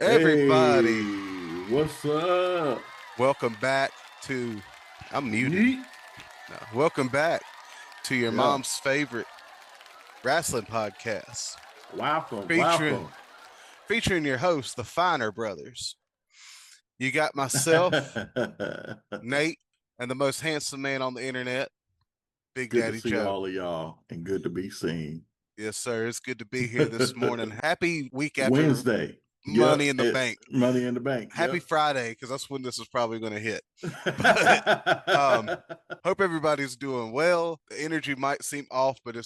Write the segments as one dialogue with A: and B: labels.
A: Everybody,
B: Hey, what's up?
A: welcome back to. I'm muted.
B: Yeet.
A: No, welcome back to your
B: Yeah.
A: mom's favorite wrestling podcast,
B: Welcome,
A: featuring
B: welcome.
A: featuring your hosts, the Finer Brothers. You got myself, Nate, and the most handsome man on the internet, Big
B: Good to
A: Daddy
B: see
A: Joe.
B: all of y'all and good to be seen.
A: Yes, sir. It's good to be here this morning. Happy week after
B: Wednesday.
A: Money
B: Yep.
A: in the Bank.
B: Money in the bank.
A: Happy
B: Yep.
A: Friday, because that's when this is probably going to hit. But hope everybody's doing well. The energy might seem off, but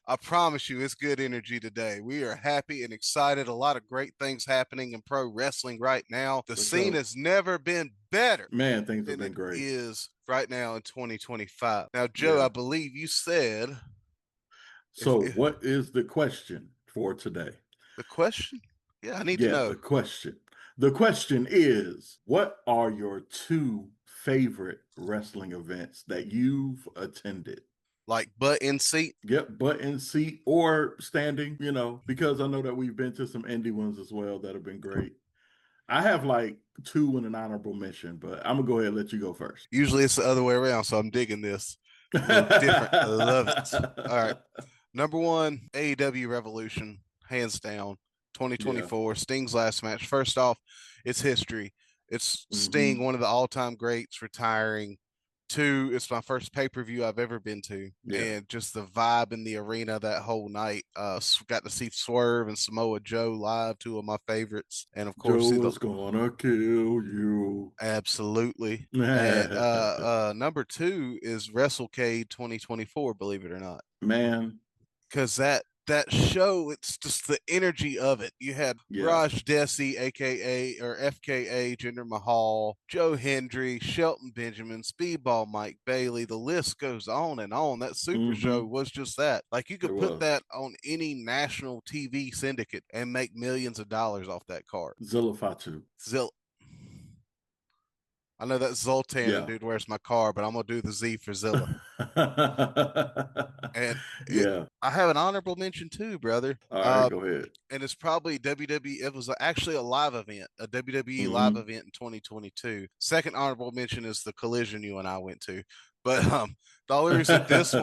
A: I promise you, it's good energy today. We are happy and excited. A lot of great things happening in pro wrestling right now. The scene has never been better.
B: Man, things have
A: than
B: been
A: it
B: great.
A: is right now in 2025. Now, Joe,
B: Yeah.
A: I believe you said
B: So,
A: if
B: what is the question for today?
A: the question. Yeah, I need to
B: Yeah,
A: know.
B: the question. The question is, what are your two favorite wrestling events that you've attended?
A: Like butt in seat.
B: Yep, butt in seat or standing, because I know that we've been to some indie ones as well that have been great. I have like two in an honorable mention, but I'm gonna go ahead and let you go first.
A: Usually it's the other way around, so I'm digging this. A little different. I love it. All right. Number one, AEW Revolution, hands down.
B: Yeah.
A: 2024, Sting's last match. First off, it's history. It's Sting,
B: Mhm.
A: one of the all-time greats, retiring. Two, it's my first pay-per-view I've ever been to.
B: Yeah.
A: And just the vibe in the arena that whole night. Got to see Swerve and Samoa Joe live, two of my favorites. And of course, see
B: Joe
A: the
B: is gonna kill you.
A: absolutely. And number two is WrestleCade 2024, believe it or not.
B: Man,
A: Because that show, it's just the energy of it. You had
B: yeah.
A: Raj Desi, aka or FKA Jinder Mahal, Joe Hendry, Shelton Benjamin, Speedball Mike Bailey. The list goes on and on. That super show was just that. Like you could put that on any national TV syndicate and make millions of dollars off that card.
B: Zilla Fatu.
A: I know that's Zoltan
B: Yeah.
A: and Dude, Where's My Car, but I'm gonna do the Z for Zilla. And
B: Yeah.
A: I have an honorable mention too, brother.
B: All right, go ahead.
A: And it's probably WWE. It was actually a live event, a WWE live event in 2022. Second honorable mention is the Collision you and I went to. But the only reason this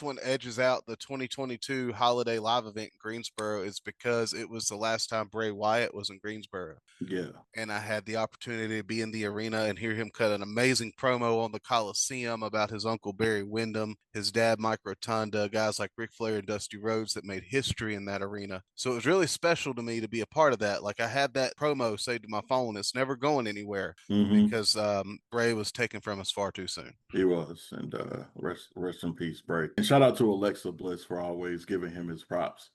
A: one edges out the 2022 holiday live event in Greensboro is because it was the last time Bray Wyatt was in Greensboro.
B: Yeah.
A: And I had the opportunity to be in the arena and hear him cut an amazing promo on the Coliseum about his uncle Barry Windham, his dad Mike Rotunda, guys like Ric Flair and Dusty Rhodes that made history in that arena. So it was really special to me to be a part of that. Like I had that promo saved to my phone. It's never going anywhere because Bray was taken from us far too soon.
B: He was, and rest in peace, Bray. And shout out to Alexa Bliss for always giving him his props.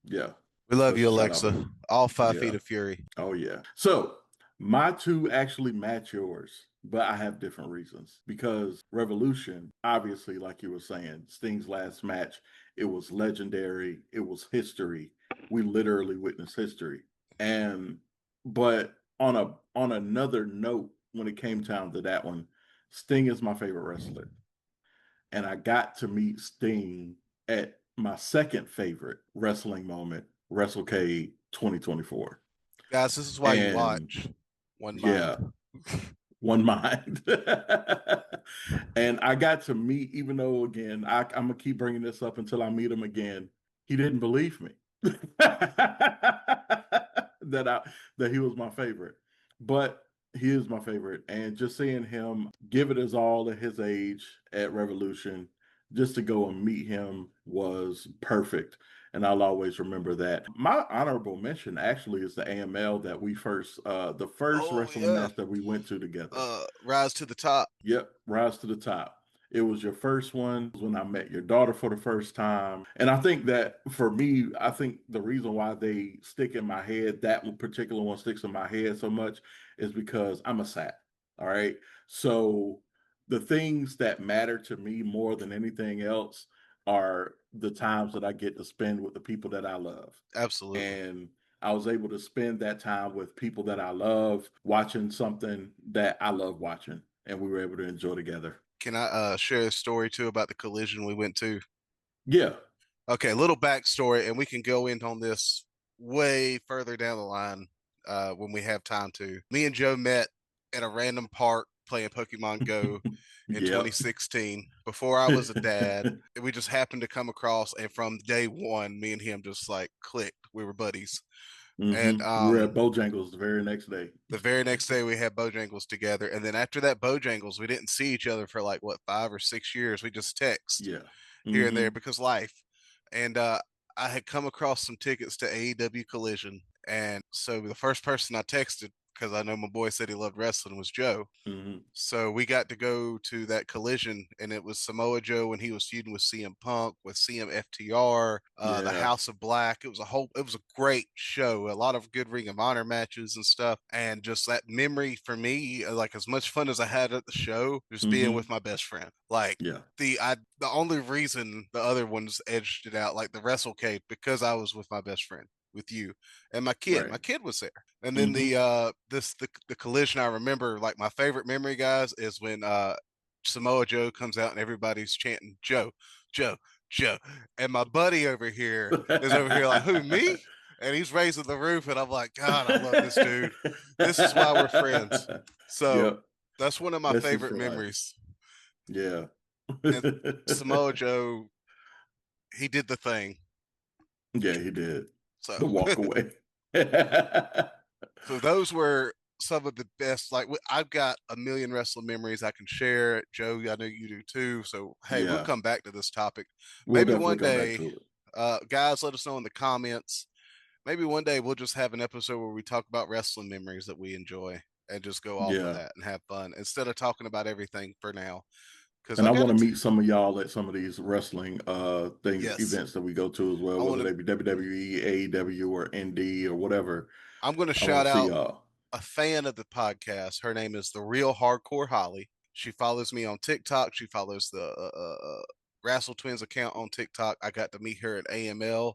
B: Yeah.
A: We love you, Alexa. All 5 feet of fury.
B: Oh, yeah. So my two actually match yours, but I have different reasons. Because Revolution, obviously, like you were saying, Sting's last match, it was legendary. It was history. We literally witnessed history. But on another note, when it came time to that one, Sting is my favorite wrestler. And I got to meet Sting at my second favorite wrestling moment, WrestleCade 2024.
A: Guys, this is why you watch One Mind.
B: Yeah, One Mind. And I got to meet, even though, again, I'm going to keep bringing this up until I meet him again. He didn't believe me that he was my favorite. But he is my favorite. And just seeing him give it his all at his age at Revolution, just to go and meet him was perfect. And I'll always remember that. My honorable mention actually is the AML that we the first wrestling match that we went to together.
A: Rise to the Top.
B: Yep, Rise to the Top. It was your first one when I met your daughter for the first time. And I think that for me, I think the reason why they stick in my head, that particular one sticks in my head so much, is because I'm a sap. All right. So the things that matter to me more than anything else are the times that I get to spend with the people that I love.
A: Absolutely.
B: And I was able to spend that time with people that I love, watching something that I love watching, and we were able to enjoy together.
A: Can I share a story too about the Collision we went to?
B: Yeah.
A: Okay, a little backstory, and we can go in on this way further down the line when we have time to. Me and Joe met at a random park playing Pokemon Go in
B: Yep.
A: 2016 before I was a dad. We just happened to come across, and from day one, me and him just like clicked. We were buddies. And
B: We were at Bojangles the very next day.
A: the very next day, we had Bojangles together. And then after that Bojangles, we didn't see each other for like, what, 5 or 6 years. We just text
B: Yeah.
A: here and there because life. And I had come across some tickets to AEW Collision. And so the first person I texted, because I know my boy said he loved wrestling, was Joe. So we got to go to that Collision, and it was Samoa Joe when he was feuding with CM Punk, with CMFTR, the House of Black. It was a great show. A lot of good Ring of Honor matches and stuff, and just that memory for me, like as much fun as I had at the show, just being with my best friend. Like the only reason the other ones edged it out, like the WrestleCade, because I was with my best friend, with you and my kid. Right. My kid was there. And then the Collision, I remember, like my favorite memory, guys, is when Samoa Joe comes out and everybody's chanting Joe, Joe, Joe. And my buddy over here is over here like, who, me? And he's raising the roof, and I'm like, God, I love this dude. This is why we're friends. So that's one of my favorite memories.
B: Yeah.
A: And Samoa Joe, he did the thing.
B: Yeah, he did.
A: So
B: the walk away.
A: So those were some of the best. Like I've got a million wrestling memories I can share. Joe, I know you do too. So hey, we'll come back to this topic. Maybe one day, guys, let us know in the comments. Maybe one day we'll just have an episode where we talk about wrestling memories that we enjoy and just go off of that and have fun instead of talking about everything for now.
B: And I want to meet some of y'all at some of these wrestling events that we go to as well, whether they be WWE, AEW, or ND or whatever.
A: I'm going to shout out a fan of the podcast. Her name is The Real Hardcore Holly. She follows me on TikTok. She follows the Wrestle Twins account on TikTok. I got to meet her at AML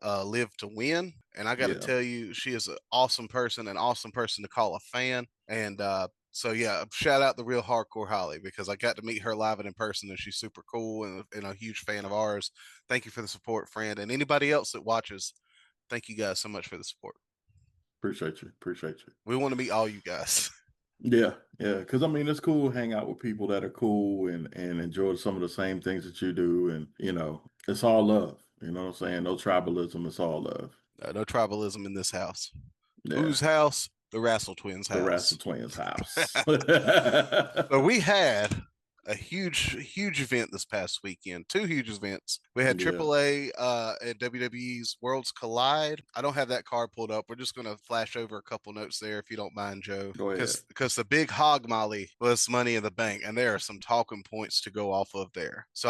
A: Live to Win. And I got to tell you, she is an awesome person to call a fan. And so yeah, shout out The Real Hardcore Holly, because I got to meet her live and in person, and she's super cool and a huge fan of ours. Thank you for the support, friend. And anybody else that watches, thank you guys so much for the support.
B: Appreciate you.
A: We want to meet all you guys.
B: Yeah. Because I mean, it's cool to hang out with people that are cool and enjoy some of the same things that you do. And, you know, it's all love. You know what I'm saying? No tribalism. It's all love.
A: No tribalism in this house. Yeah. Whose house? The Wrestle Twins house.
B: The Wrestle Twins house.
A: So we had a huge event this past weekend. 2 huge events. We had AAA and WWE's Worlds Collide. I don't have that card pulled up. We're just going to flash over a couple notes there, if you don't mind, Joe.
B: Go ahead.
A: Because the big hog molly was Money in the Bank, and there are some talking points to go off of there. So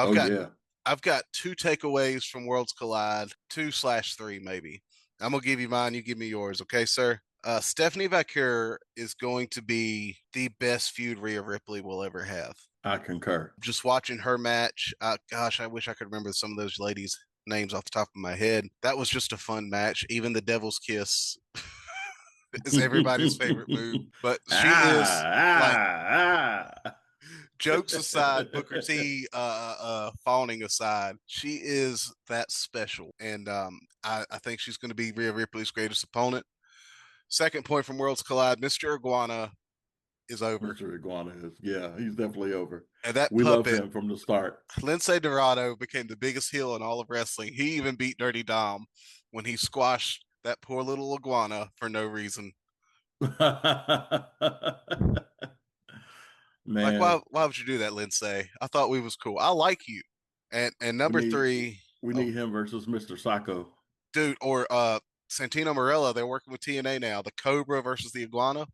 A: I've got 2 takeaways from Worlds Collide, 2/3 maybe. I'm going to give you mine. You give me yours. Okay, sir? Stephanie Vaquer is going to be the best feud Rhea Ripley will ever have.
B: I concur.
A: Just watching her match, gosh, I wish I could remember some of those ladies' names off the top of my head. That was just a fun match. Even the Devil's Kiss is everybody's favorite move. But she is like, jokes aside, Booker T fawning aside, she is that special. And I think she's going to be Rhea Ripley's greatest opponent. Second point from Worlds Collide, Mr. Iguana is over.
B: Mr. Iguana is, he's definitely over.
A: And that
B: we love him from the start.
A: Lince Dorado became the biggest heel in all of wrestling. He even beat Dirty Dom when he squashed that poor little iguana for no reason.
B: Man,
A: like why would you do that, Lince? I thought we was cool. I like you. And number 3,
B: we need him versus Mr. Sacco,
A: dude, or Santino Marella. They're working with TNA now. The Cobra versus the Iguana.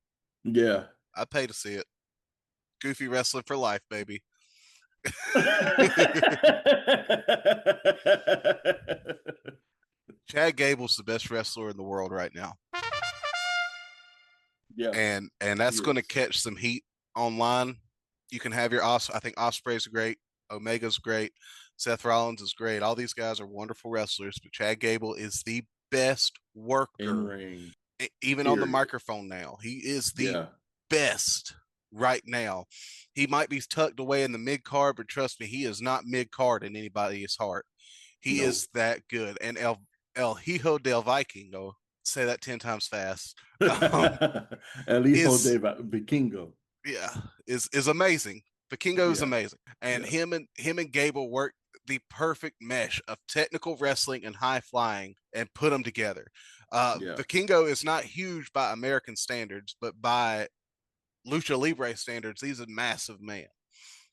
B: Yeah,
A: I'd pay to see it. Goofy wrestling for life, baby. Chad Gable's the best wrestler in the world right now.
B: Yeah,
A: and that's going to catch some heat online. You can have your I think Ospreay's great, Omega's great, Seth Rollins is great. All these guys are wonderful wrestlers, but Chad Gable is the best worker
B: in ring,
A: even on the microphone now. He is the best right now. He might be tucked away in the mid card, but trust me, he is not mid card in anybody's heart. He is that good. And El Hijo del Vikingo, say that 10 times fast, um,
B: El Hijo
A: is
B: de Vikingo.
A: yeah, is amazing. Vikingo is
B: Yeah,
A: amazing. And
B: yeah,
A: him and Gable work the perfect mesh of technical wrestling and high flying and put them together.
B: yeah,
A: Vikingo is not huge by American standards, but by lucha libre standards, he's a massive man.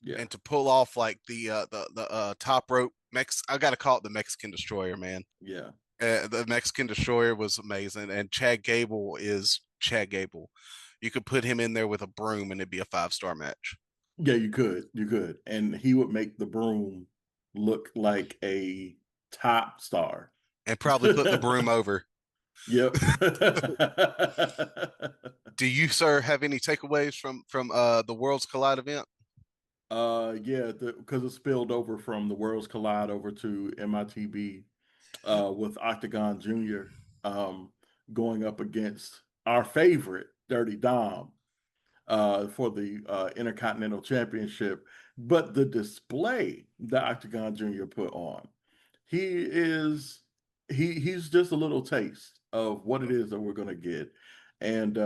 B: yeah,
A: And to pull off like the top rope I got to call it the Mexican Destroyer, man.
B: yeah.
A: The Mexican Destroyer was amazing, and Chad Gable is Chad Gable. You could put him in there with a broom, and it'd be a 5-star match,
B: Yeah, you could. And he would make the broom look like a top star.
A: and probably put the broom over.
B: Yep.
A: Do you, sir, have any takeaways from the Worlds Collide event?
B: Yeah, because it spilled over from the Worlds Collide over to MITB with Octagon Jr. Um, going up against our favorite, Dirty Dom, for the Intercontinental Championship. But the display that Octagon Jr. put on, he is he's just a little taste of what it is that we're gonna get. And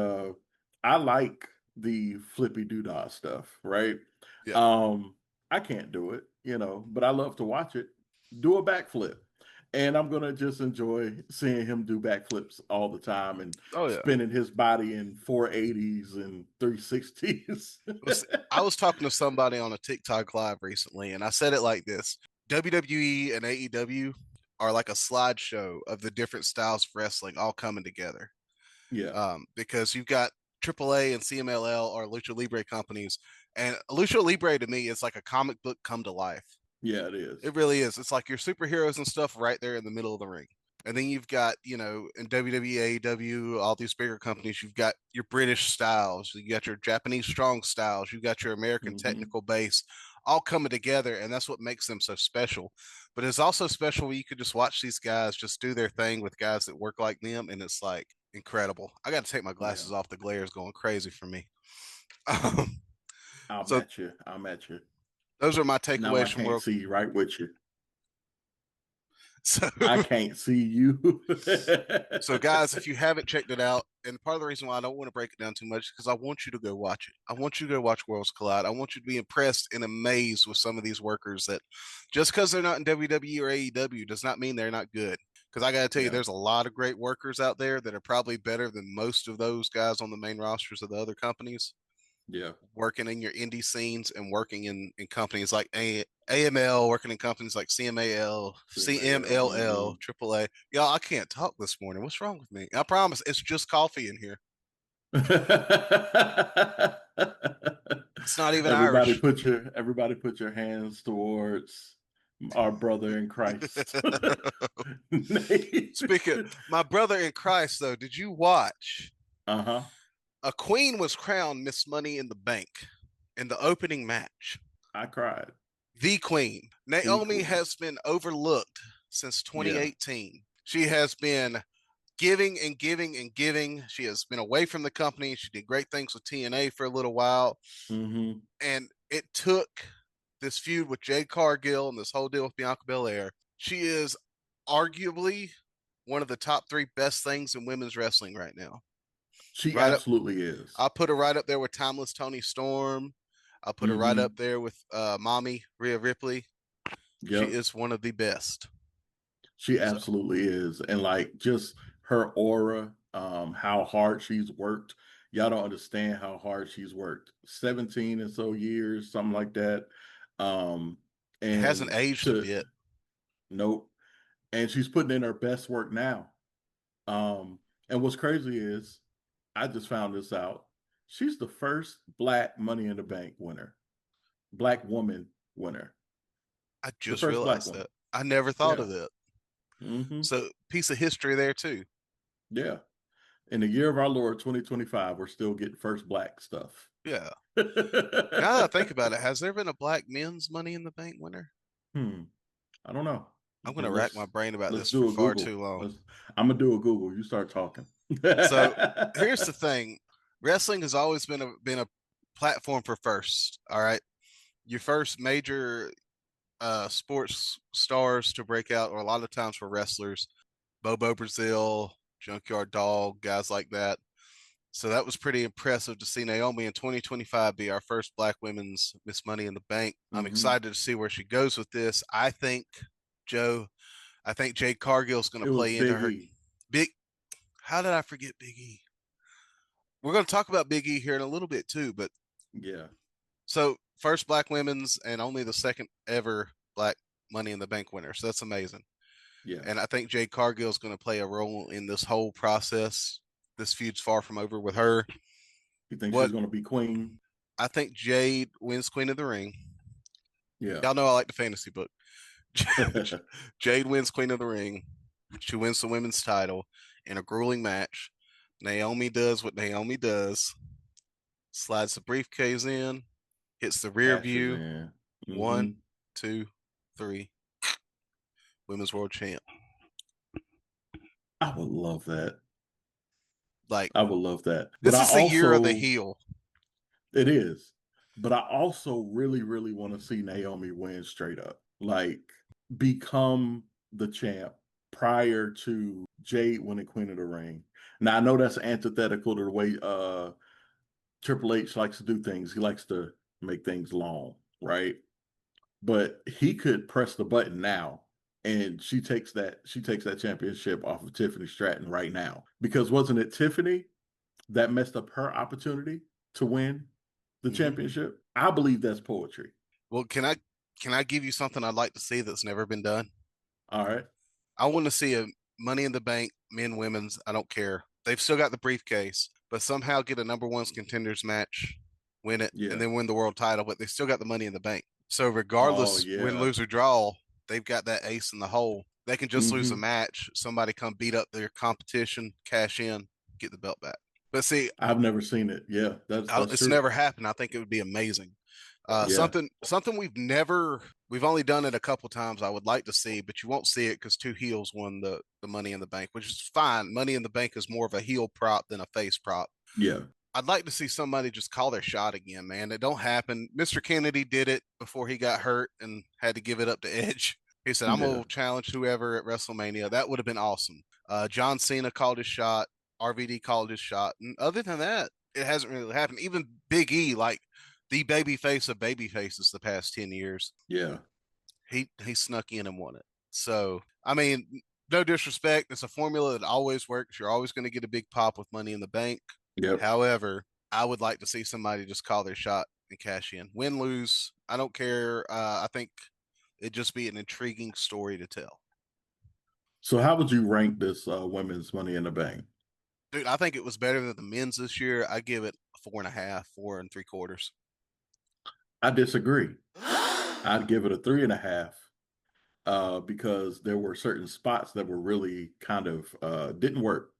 B: I like the flippy doodah stuff, right?
A: Yeah.
B: Um, I can't do it, but I love to watch it. Do a backflip. And I'm gonna just enjoy seeing him do backflips all the time and
A: Oh yeah.
B: spinning his body in 480s and 360s.
A: I was talking to somebody on a TikTok live recently, and I said it like this: WWE and AEW are like a slideshow of the different styles of wrestling all coming together.
B: Yeah,
A: Because you've got AAA and CMLL or Lucha Libre companies, and Lucha Libre to me is like a comic book come to life.
B: yeah, it is.
A: It really is. It's like your superheroes and stuff right there in the middle of the ring. And then you've got, in WWE, AEW, all these bigger companies, you've got your British styles, you got your Japanese strong styles, you got your American
B: Hmm.
A: technical base all coming together. And that's what makes them so special. But it's also special when you could just watch these guys just do their thing with guys that work like them. And it's like incredible. I got to take my
B: Yeah,
A: glasses off. The glare is going crazy for me. Um,
B: I'll
A: so
B: match you. I'll match you.
A: those are my
B: Now I
A: takeaways from
B: can't
A: World.
B: see right with you.
A: So
B: I can't see you.
A: So, guys, if you haven't checked it out, and part of the reason why I don't want to break it down too much is because I want you to go watch it. I want you to go watch Worlds Collide. I want you to be impressed and amazed with some of these workers that just because they're not in WWE or AEW does not mean they're not good. Because I got to tell you,
B: Yeah,
A: there's a lot of great workers out there that are probably better than most of those guys on the main rosters of the other companies
B: yeah.
A: working in your indie scenes and working in companies like AML, working in companies like CMAL,
B: CMAL.
A: CMLL, AAA. Y'all, I can't talk this morning. What's wrong with me? I promise it's just coffee in here. It's not even Irish.
B: Everybody put your hands towards our brother in Christ. Nate.
A: Speaking of my brother in Christ, though, did you watch
B: Uh-huh.
A: a queen was crowned Miss Money in the Bank in the opening match?
B: I cried.
A: The queen.
B: The
A: Naomi
B: queen.
A: has been overlooked since
B: Yeah.
A: 2018. She has been giving and giving and giving. She has been away from the company. She did great things with TNA for a little while.
B: Hmm.
A: And it took this feud with Jade Cargill and this whole deal with Bianca Belair. She is arguably one of the top 3 best things in women's wrestling right now.
B: She
A: Right up,
B: absolutely is.
A: I'll put her right up there with Timeless Tony Storm. I'll put her right up
B: Hmm.
A: there with Mommy Rhea Ripley. She
B: Yep.
A: is one of the best.
B: She
A: So
B: absolutely is. And like just her aura, how hard she's worked. Y'all don't understand how hard she's worked. 17 and so years, something like that. Um,
A: it hasn't
B: and
A: aged a
B: to
A: bit.
B: nope. And she's putting in her best work now. And what's crazy is I just found this out. She's the first black Money in the Bank winner, black woman winner.
A: I
B: The
A: just
B: first black
A: realized
B: woman.
A: that. I never thought
B: Yeah.
A: of that.
B: Hmm.
A: So piece of history there too.
B: Yeah. In the year of our Lord 2025, we're still getting first black stuff.
A: Yeah.
B: hmm.
A: Now that I think about it, has there been a black men's Money in the Bank winner?
B: I don't know.
A: I'm going to rack my
B: Let's
A: brain about
B: let's
A: this for
B: do a
A: far
B: Google.
A: too long.
B: I'm gonna do a Google. You start talking.
A: So here's the thing: wrestling has always been a platform for first. All right, your first major sports stars to break out, or a lot of times for wrestlers, Bobo Brazil, Junkyard Dog, guys like that. So that was pretty impressive to see Naomi in 2025 be our first Black women's Miss Money in the Bank. I'm
B: Hmm.
A: excited to see where she goes with this. I think, Joe, I think Jade Cargill's going
B: It
A: to
B: was
A: play into
B: Big
A: her
B: E.
A: big. How did I forget Big E? We're going to talk about Big E here in a little bit too. But
B: Yeah,
A: so first Black women's and only the second ever Black Money in the Bank winner. So that's amazing.
B: yeah.
A: And I think Jade Cargill is going to play a role in this whole process. This feud's far from over with her.
B: You think she's
A: What
B: going to be queen?
A: I think Jade wins Queen of the Ring.
B: Yeah.
A: Y'all know I like the fantasy book. Jade wins Queen of the Ring. She wins the women's title in a grueling match. Naomi does what Naomi does, slides the briefcase in, hits the rear
B: Cashes
A: view.
B: in. Hmm.
A: One, two, three. Women's world champ.
B: I would love that.
A: Like,
B: I would love that. But
A: this
B: I
A: is the year of the
B: also,
A: heel.
B: it is. But I also really, really want to see Naomi win straight up. Like, become the champ prior to Jade winning Queen of the Ring. Now, I know that's antithetical to the way Triple H likes to do things. He likes to make things long, right? But he could press the button now and she takes that championship off of Tiffany Stratton right now. Because wasn't it Tiffany that messed up her opportunity to win the
A: Mm-hmm.
B: championship? I believe that's poetry.
A: Well, can I give you something I'd like to see that's never been done?
B: All right.
A: I want to see a Money in the Bank, men, women's. I don't care. They've still got the briefcase, but somehow get a number one's contenders match, win it, and
B: Yeah.
A: then win the world title. But they still got the Money in the Bank. So
B: Oh
A: regardless, win,
B: yeah.
A: lose, or draw, they've got that ace in the hole. They can just lose a
B: Hmm.
A: match. Somebody come beat up their competition, cash in, get the belt back. But see,
B: I've never seen it. Yeah, that's
A: it's
B: true.
A: never happened. I think it would be amazing.
B: Yeah.
A: Something we've only done it a couple times. I would like to see, but you won't see it because two heels won the Money in the Bank, which is fine. Money in the Bank is more of a heel prop than a face prop.
B: Yeah.
A: I'd like to see somebody just call their shot again, man. It don't happen. Mr. Kennedy did it before he got hurt and had to give it up to Edge. He said, "I'm
B: Yeah.
A: gonna challenge whoever at WrestleMania." That would have been awesome. John Cena called his shot. RVD called his shot, and other than that, it hasn't really happened. Even Big E, like the baby face of baby faces, the past 10 years,
B: Yeah.
A: he snuck in and won it. So I mean, no disrespect, it's a formula that always works. You're always going to get a big pop with Money in the Bank.
B: Yep.
A: However, I would like to see somebody just call their shot and cash in. Win, lose, I don't care. I think it'd just be an intriguing story to tell.
B: So how would you rank this women's Money in the Bank?
A: Dude, I think it was better than the men's this year. I give it 4.5, 4 3/4.
B: I disagree. I'd give it a 3.5 because there were certain spots that were really kind of didn't work.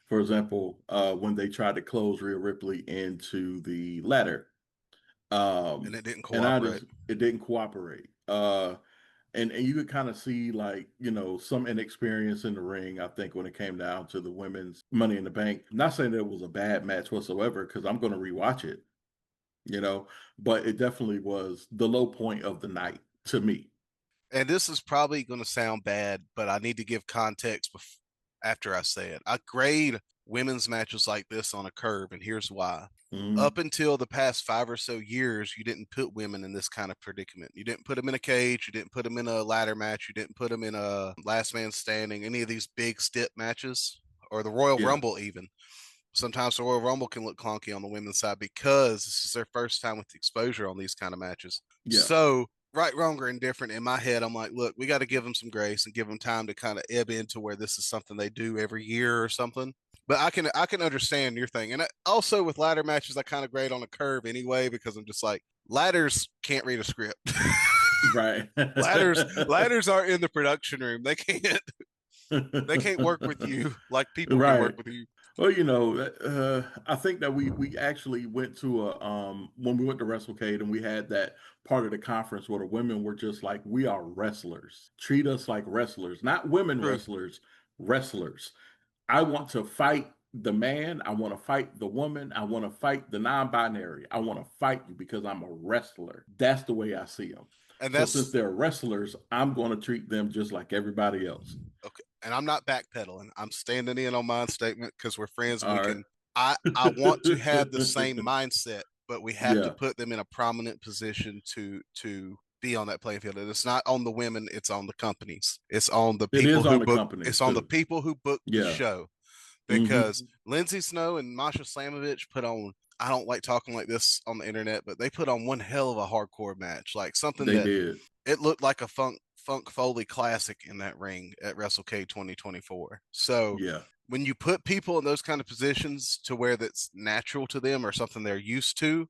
B: For example, when they tried to close Rhea Ripley into the ladder,
A: And it didn't
B: and I
A: cooperate.
B: just it didn't cooperate. And you could kind of see like some inexperience in the ring. I think when it came down to the women's Money in the Bank, I'm not saying that it was a bad match whatsoever because I'm going to rewatch it, you know, but it definitely was the low point of the night to me.
A: And this is probably going to sound bad, but I need to give context after I say it. I grade women's matches like this on a curve, and here's why. Up
B: Mhm.
A: until the past 5 or so years, you didn't put women in this kind of predicament. You didn't put them in a cage. You didn't put them in a ladder match. You didn't put them in a last man standing, any of these big stip matches or the Royal
B: Yeah,
A: Rumble, even. Sometimes the Royal Rumble can look clunky on the women's side because this is their first time with exposure on these kind of matches.
B: yeah.
A: So, right, wrong, or indifferent, in my head, I'm like, look, we got to give them some grace and give them time to kind of ebb into where this is something they do every year or something. But I can understand your thing, and also with ladder matches, I kind of grade on a curve anyway because I'm just like ladders can't read a script.
B: Right.
A: Ladders aren't in the production room. They can't work with you like people can work
B: Right.
A: with you.
B: Well, I think that we actually went to a when we went to WrestleCade and we had that part of the conference where the women were just like, we are wrestlers. Treat us like wrestlers, not women
A: True.
B: wrestlers, wrestlers. I want to fight the man. I want to fight the woman. I want to fight the non-binary. I want to fight you because I'm a wrestler. That's the way I see them.
A: And
B: So since
A: that's
B: they're wrestlers, I'm going to treat them just like everybody else.
A: okay. and I'm not backpedaling. I'm standing in on my statement because we're friends. We
B: All right.
A: can. I want to have the same mindset, but we have to
B: Yeah,
A: put them in a prominent position to be on that playing field. And it's not on the women; it's on the companies. It's on the
B: it
A: people
B: is
A: who
B: on the
A: book.
B: companies
A: It's on the
B: too.
A: people who book the
B: Yeah.
A: show
B: Hmm.
A: because Lindsay Snow and Masha Slamovich put on. I don't like talking like this on the internet, but they put on one hell of a hardcore match, like something
B: They
A: that
B: did.
A: it looked like a Funk Foley classic in that ring at WrestleK 2024. So
B: Yeah.
A: when you put people in those kind of positions to where that's natural to them or something they're used to,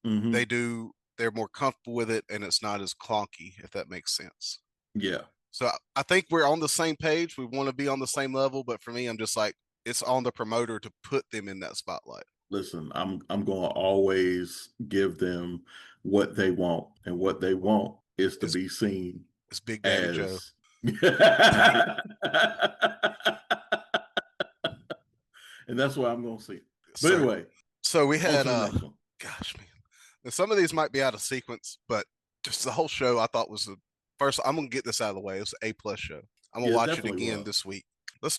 B: Hmm.
A: they're more comfortable with it and it's not as clunky, if that makes sense.
B: Yeah.
A: So I think we're on the same page. We want to be on the same level, but for me, I'm just like, it's on the promoter to put them in that spotlight.
B: Listen, I'm going to always give them what they want, and what they want is to
A: It's,
B: be seen
A: it's Big Daddy Joe.
B: as. And that's what I'm going to see. But
A: Sir.
B: anyway,
A: So we
B: on
A: had
B: to the next one.
A: gosh man. Now, some of these might be out of sequence, but just the whole show I thought was first. I'm gonna get this out of the way. It's an A+ show. I'm gonna
B: Yeah, it
A: watch it
B: definitely
A: again
B: was.
A: this week. Let's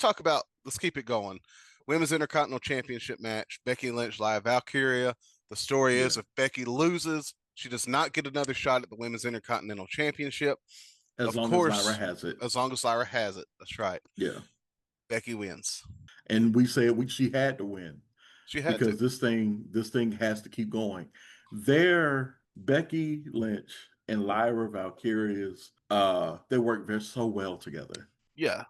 A: keep it going. Women's Intercontinental Championship match. Becky Lynch live Valkyria. The story
B: Yeah,
A: is if Becky loses, she does not get another shot at the Women's Intercontinental Championship.
B: as
A: Of
B: long as Lyra
A: course,
B: has it.
A: as long as Lyra has it. That's right.
B: Yeah,
A: Becky wins.
B: and we said she had to win
A: She had to.
B: because this thing has to keep going. Their Becky Lynch and Lyra Valkyria's they work very so well together.
A: Yeah.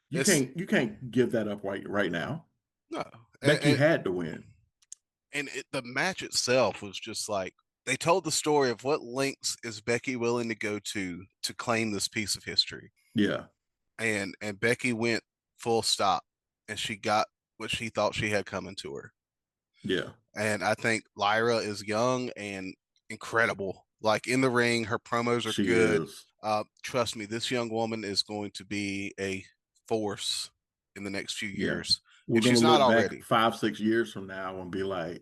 B: You
A: It's
B: can't give that up right now.
A: no.
B: Becky
A: And,
B: had to win.
A: the match itself was just like they told the story of what lengths is Becky willing to go to claim this piece of history,
B: Yeah,
A: and Becky went full stop, and she got what she thought she had coming to her.
B: yeah,
A: And I think Lyra is young and incredible. Like in the ring, her promos are
B: she
A: good.
B: is.
A: Trust me, this young woman is going to be a force in the next few
B: Yeah.
A: years,
B: We're
A: if
B: gonna
A: she's not
B: look back
A: already.
B: 5, 6 years from now and be like,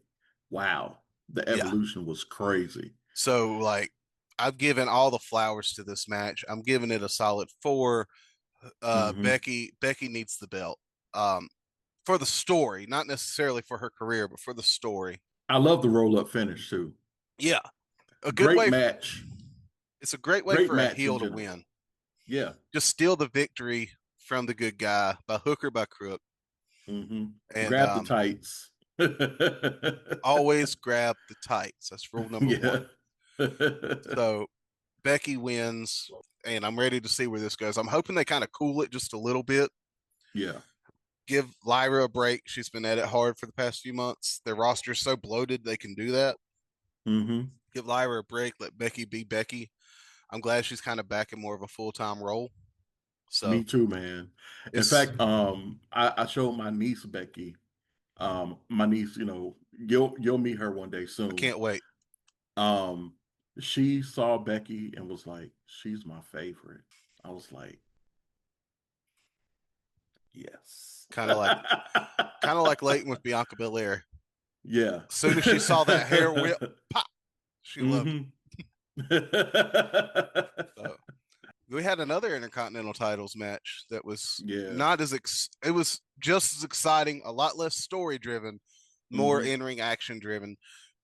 B: wow, the
A: Yeah.
B: evolution was crazy.
A: So like I've given all the flowers to this match. I'm giving it a solid 4.
B: Hmm.
A: Becky needs the belt. Um, for the story, not necessarily for her career, but for the story.
B: I love the roll up finish too.
A: Yeah, a good
B: Great
A: way.
B: match.
A: It's a great way
B: Great
A: for a
B: match in
A: heel to
B: general.
A: win.
B: Yeah.
A: Just steal the victory from the good guy by hook or by crook,
B: Hmm.
A: and
B: Grab the tights.
A: always grab the tights. That's rule number
B: Yeah.
A: one. So Becky wins, and I'm ready to see where this goes. I'm hoping they kind of cool it just a little bit.
B: Yeah.
A: Give Lyra a break. She's been at it hard for the past few months. Their roster's so bloated they can do that.
B: Hmm.
A: Give Lyra a break. Let Becky be Becky. I'm glad she's kind of back in more of a full-time role.
B: Me
A: So
B: too, man. In
A: it's
B: fact, I showed my niece Becky. My niece, you'll meet her one day
A: I
B: soon.
A: can't wait.
B: Um, she saw Becky and was like, "She's my favorite." I was like, "Yes."
A: Kind of like Leighton with Bianca Belair.
B: Yeah.
A: As soon as she saw that hair whip, pop, she loved it.
B: Hmm.
A: So we had another Intercontinental Titles match that was
B: Yeah.
A: not as it was just as exciting, a lot less story driven, more
B: Hmm.
A: in ring action driven.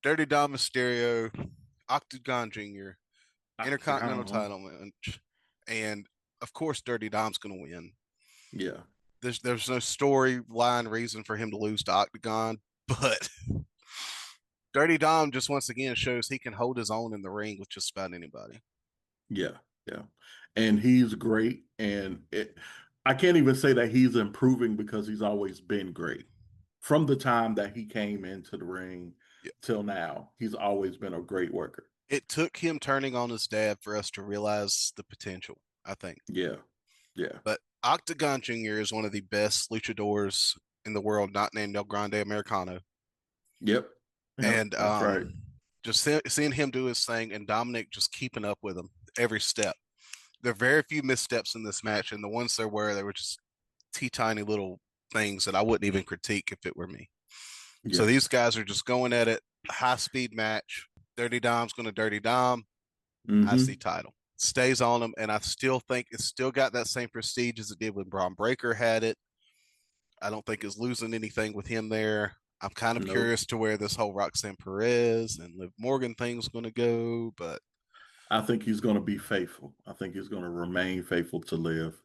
A: Dirty Dom Mysterio, Octagon Jr. Intercontinental
B: Uh-huh.
A: Title match, and of course Dirty Dom's going to win.
B: Yeah.
A: There's no storyline reason for him to lose to Octagon, but Dirty Dom just once again shows he can hold his own in the ring with just about anybody.
B: Yeah. Yeah. And he's great. I can't even say that he's improving because he's always been great. From the time that he came into the ring
A: Yeah.
B: till now, he's always been a great worker.
A: It took him turning on his dad for us to realize the potential, I think.
B: Yeah. Yeah.
A: But Octagon Jr. is one of the best luchadors in the world, not named El Grande Americano.
B: Yep. Yep.
A: And
B: That's right.
A: just seeing him do his thing and Dominic just keeping up with him every step. There are very few missteps in this match, and the ones there were, they were just tiny little things that I wouldn't even critique if it were me. So
B: Yeah.
A: these guys are just going at it, high speed match. Dirty Dom's going to Dirty Dom. I see
B: Hmm.
A: title. stays on him, and I still think it's still got that same prestige as it did when Braun Breaker had it. I don't think it's losing anything with him there. I'm kind of
B: Nope.
A: curious to where this whole Roxanne Perez and Liv Morgan thing's going to go, but
B: I think he's going to be faithful. I think he's going to remain faithful to Liv.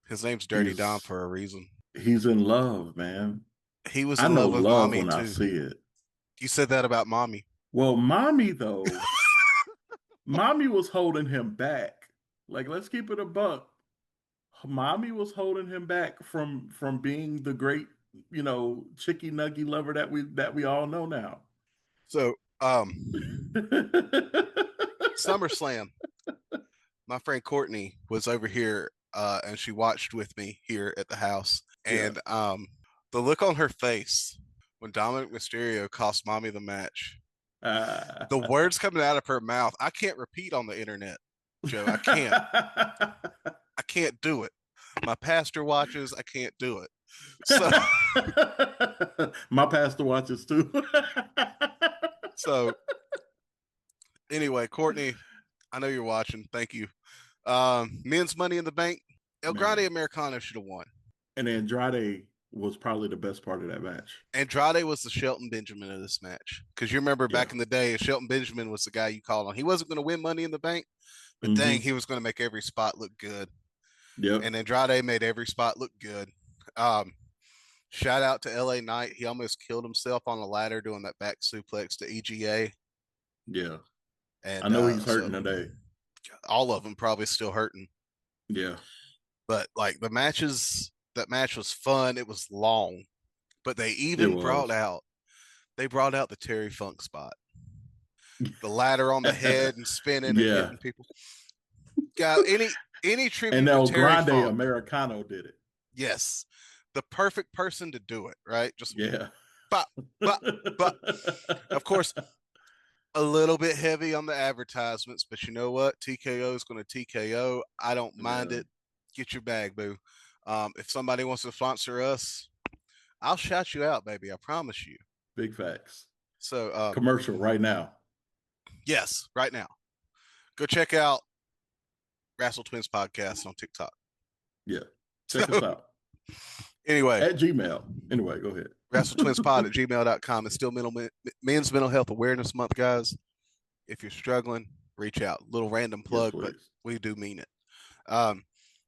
A: his name's Dirty Dom
B: He's
A: for a reason.
B: he's in love, man.
A: He was
B: I
A: in
B: know
A: love with
B: love
A: Mommy
B: when I
A: too.
B: see it.
A: You said that about Mommy.
B: Well, mommy though, mommy was holding him back. Like, let's keep it a buck. Mommy was holding him back from being the great, chicky nuggy lover that we all know now.
A: So, SummerSlam. My friend Courtney was over here, and she watched with me here at the house,
B: Yeah.
A: and the look on her face when Dominic Mysterio cost Mommy the match, the words coming out of her mouth, I can't repeat on the internet, Joe. I can't. I can't do it. My pastor watches. I can't do it. So,
B: My pastor watches too.
A: so anyway, Courtney, I know you're watching. Thank you. Men's Money in the Bank. El Grande
B: Man.
A: Americano should have won.
B: And Andrade was probably the best part of that match.
A: Andrade was the Shelton Benjamin of this match. Because you remember back in the day, Shelton Benjamin was the guy you called on. He wasn't going to win Money in the Bank, but dang, he was going to make every spot look good.
B: Yep.
A: And Andrade made every spot look good. Shout out to LA Knight. He almost killed himself on a ladder doing that back suplex to EGA.
B: Yeah.
A: And
B: I know he's hurting today.
A: All of them probably still hurting.
B: Yeah.
A: But like that match was fun. It was long. But they even brought out the Terry Funk spot. The ladder on the head and spinning and hitting people. Got any tribute
B: and El
A: to Terry
B: Grande
A: Funk.
B: Americano did it.
A: Yes. The perfect person to do it, right? Just but of course a little bit heavy on the advertisements, but you know what? TKO is going to TKO. I don't mind it. Get your bag, boo. If somebody wants to sponsor us, I'll shout you out, baby. I promise you.
B: Big facts.
A: So
B: commercial right now.
A: Yes, right now. Go check out Wrestle Twins podcast on TikTok.
B: Yeah. Check us out.
A: Anyway.
B: At Gmail. Anyway, go ahead.
A: WrestleTwinsPod at gmail.com. It's still Men's Mental Health Awareness Month, guys. If you're struggling, reach out. Little random plug, but we do mean it.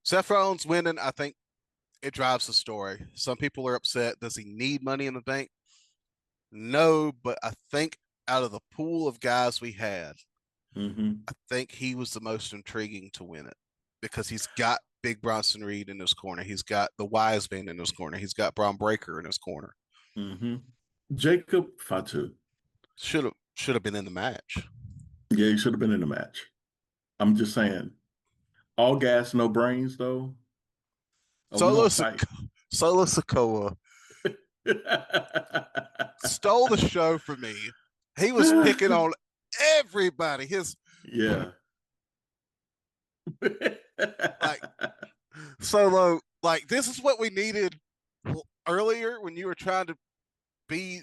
A: Seth Rollins winning, I think it drives the story. Some people are upset. Does he need Money in the Bank? No, but I think out of the pool of guys we had, I think he was the most intriguing to win it because he's got Big Bronson Reed in his corner. He's got the Wise Man in his corner. He's got Braun Breaker in his corner.
B: Jacob Fatu
A: should have been in the match.
B: Yeah, he should have been in the match. I'm just saying, all gas, no brains, though.
A: Solo Sikoa stole the show for me. He was picking on everybody. Like Solo, like this is what we needed earlier when you were trying to be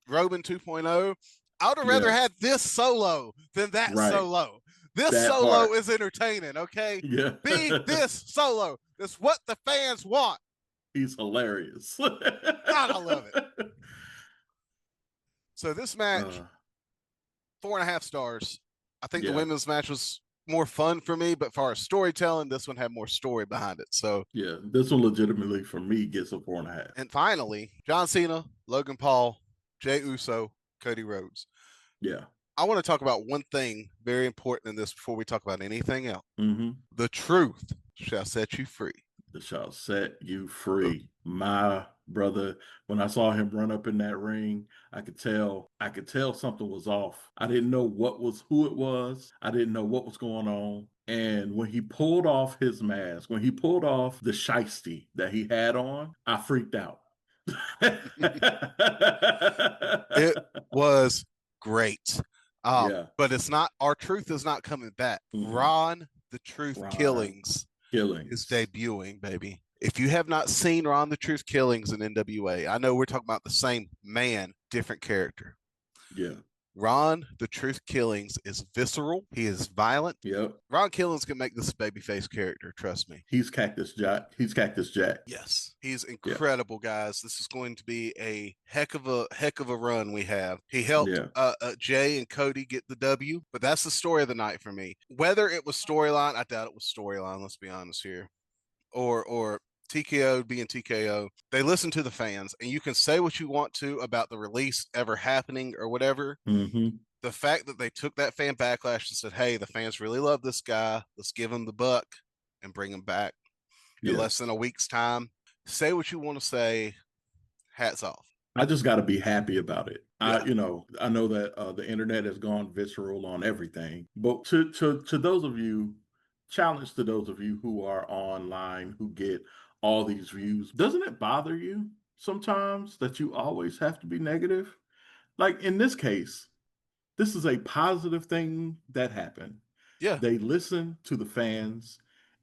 A: Roman 2.0. I would have rather had this Solo than that Solo. This Solo is entertaining, okay?
B: Yeah.
A: Be this Solo. That's what the fans want.
B: He's hilarious.
A: God, I love it. So this match, 4.5 stars. I think the women's match was more fun for me, but as far as storytelling, this one had more story behind it. So
B: yeah, this one legitimately for me gets a 4.5.
A: And finally, John Cena, Logan Paul, Jey Uso, Cody Rhodes.
B: Yeah.
A: I want to talk about one thing very important in this before we talk about anything else. The truth shall set you free.
B: It shall set you free. My brother, when I saw him run up in that ring, I could tell something was off. I didn't know who it was. I didn't know what was going on. And when he pulled off his mask, when he pulled off the shiesty that he had on, I freaked out.
A: It was great. But it's not, our truth is not coming back. Ron, the Truth Killings is debuting, baby. If you have not seen Ron the Truth Killings in NWA, I know we're talking about the same man, different character.
B: Yeah.
A: Ron, the Truth Killings, is visceral. He is violent.
B: Yep.
A: Ron Killings can make this a babyface character, trust me.
B: He's Cactus Jack. He's Cactus Jack.
A: Yes, he's
B: Yeah.
A: incredible, guys. This is going to be a heck of a run we have. He helped Jay and Cody get the W, but that's the story of the night for me. Whether it was storyline, I doubt it was storyline. Let's be honest here, or TKO being TKO. They listen to the fans, and you can say what you want to about the release ever happening or whatever.
B: Mm-hmm.
A: The fact that they took that fan backlash and said, "Hey, the fans really love this guy. Let's give him the buck and bring him back." In less than a week's time. Say what you want to say. Hats off.
B: I just got to be happy about it.
A: Yeah.
B: I know that the internet has gone visceral on everything, but to those of you, challenge to those of you who are online who get all these views, doesn't it bother you sometimes that you always have to be negative? Like in this case, this is a positive thing that happened.
A: Yeah.
B: They listened to the fans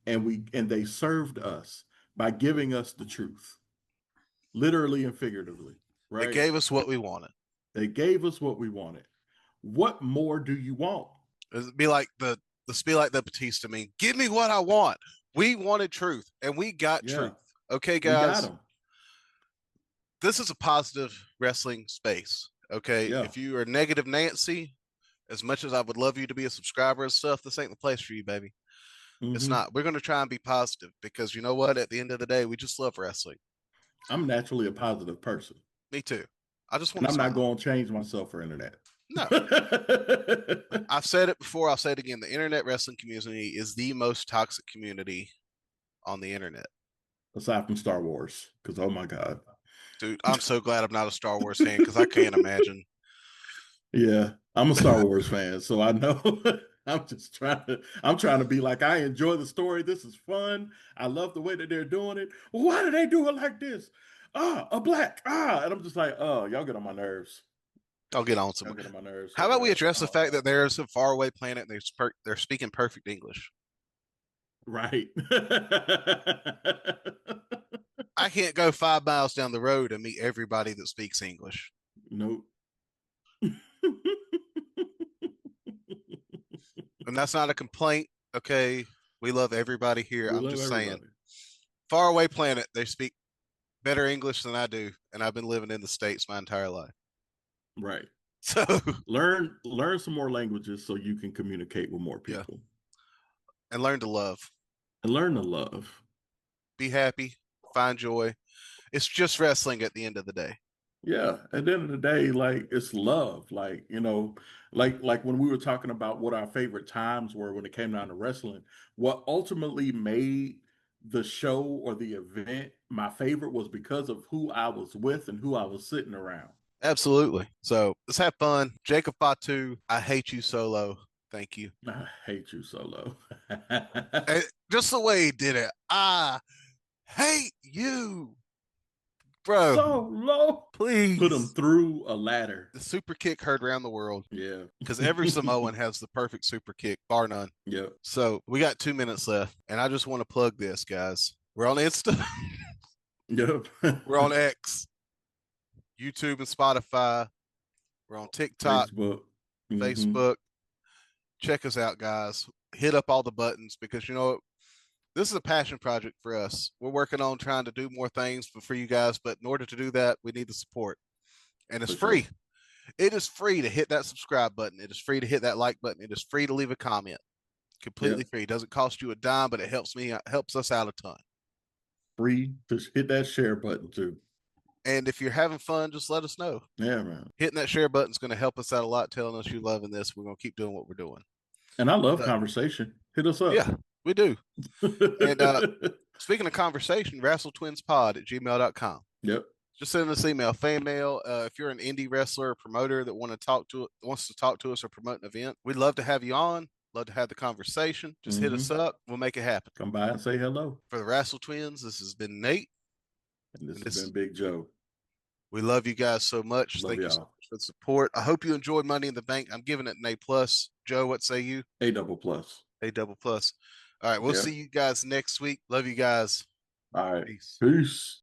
B: and they served us by giving us the truth, literally and figuratively. Right?
A: They gave us what we wanted.
B: They gave us what we wanted. What more do you want?
A: It'd be like the Batista meme. Give me what I want. We wanted truth, and we got truth. Okay, guys.
B: We got 'em.
A: This is a positive wrestling space. Okay.
B: Yeah.
A: If you are negative Nancy, as much as I would love you to be a subscriber and stuff, this ain't the place for you, baby. Mm-hmm. It's not. We're going to try and be positive because you know what? At the end of the day, we just love wrestling.
B: I'm naturally a positive person.
A: Me too. I just want.
B: I'm not going to change myself for internet.
A: No. I've said it before. I'll say it again. The internet wrestling community is the most toxic community on the internet.
B: Aside from Star Wars, because oh my God,
A: dude, I'm so glad I'm not a Star Wars fan because I can't imagine.
B: Yeah, I'm a Star Wars fan, so I know. I'm trying to be like, I enjoy the story. This is fun. I love the way that they're doing it. Why do they do it like this? A black. And I'm just like, oh, y'all get on my nerves.
A: I'll get on some.
B: Get on my nerves.
A: How about we address the fact that there's a faraway planet and they're speaking perfect English?
B: Right.
A: I can't go 5 miles down the road and meet everybody that speaks English.
B: Nope.
A: And that's not a complaint. Okay. We love everybody here. I'm just saying. Faraway planet, they speak better English than I do. And I've been living in the States my entire life.
B: Right.
A: So
B: learn some more languages so you can communicate with more people. Yeah.
A: And learn to love.
B: And learn to love.
A: Be happy. Find joy. It's just wrestling at the end of the day.
B: Yeah. At the end of the day, like it's love. Like, you know, like when we were talking about what our favorite times were when it came down to wrestling, what ultimately made the show or the event my favorite was because of who I was with and who I was sitting around.
A: Absolutely. So let's have fun. Jacob Fatu, I hate you, Solo. Thank you.
B: I hate you, Solo.
A: Just the way he did it. I hate you, bro.
B: Solo.
A: Please.
B: Put him through a ladder.
A: The super kick heard around the world.
B: Yeah.
A: Because every Samoan has the perfect super kick, bar none.
B: Yeah.
A: So we got 2 minutes left. And I just want to plug this, guys. We're on Insta.
B: Yep.
A: We're on X, YouTube, and Spotify. We're on TikTok,
B: Facebook.
A: Facebook. Check us out, guys. Hit up all the buttons because, you know, this is a passion project for us. We're working on trying to do more things for you guys, but in order to do that, we need the support. And it's free. Sure. It is free to hit that subscribe button. It is free to hit that like button. It is free to leave a comment. Completely free. It doesn't cost you a dime, but it helps us out a ton.
B: Free to hit that share button too.
A: And if you're having fun, just let us know.
B: Yeah, man.
A: Hitting that share button is going to help us out a lot, telling us you're loving this. We're going to keep doing what we're doing.
B: And I love conversation. Hit us up.
A: Yeah, we do. And speaking of conversation, wrestletwinspod@gmail.com.
B: Yep.
A: Just send us email, fan mail. If you're an indie wrestler or promoter that wants to talk to us or promote an event, we'd love to have you on. Love to have the conversation. Just hit us up. We'll make it happen.
B: Come by and say hello.
A: For the Wrestle Twins, this has been Nate.
B: And this has been Big Joe.
A: We love you guys so much. Thank you so much for the support. I hope you enjoyed Money in the Bank. I'm giving it an A+. Joe, what say you?
B: A++.
A: A++. All right, we'll see you guys next week. Love you guys.
B: All right. Peace.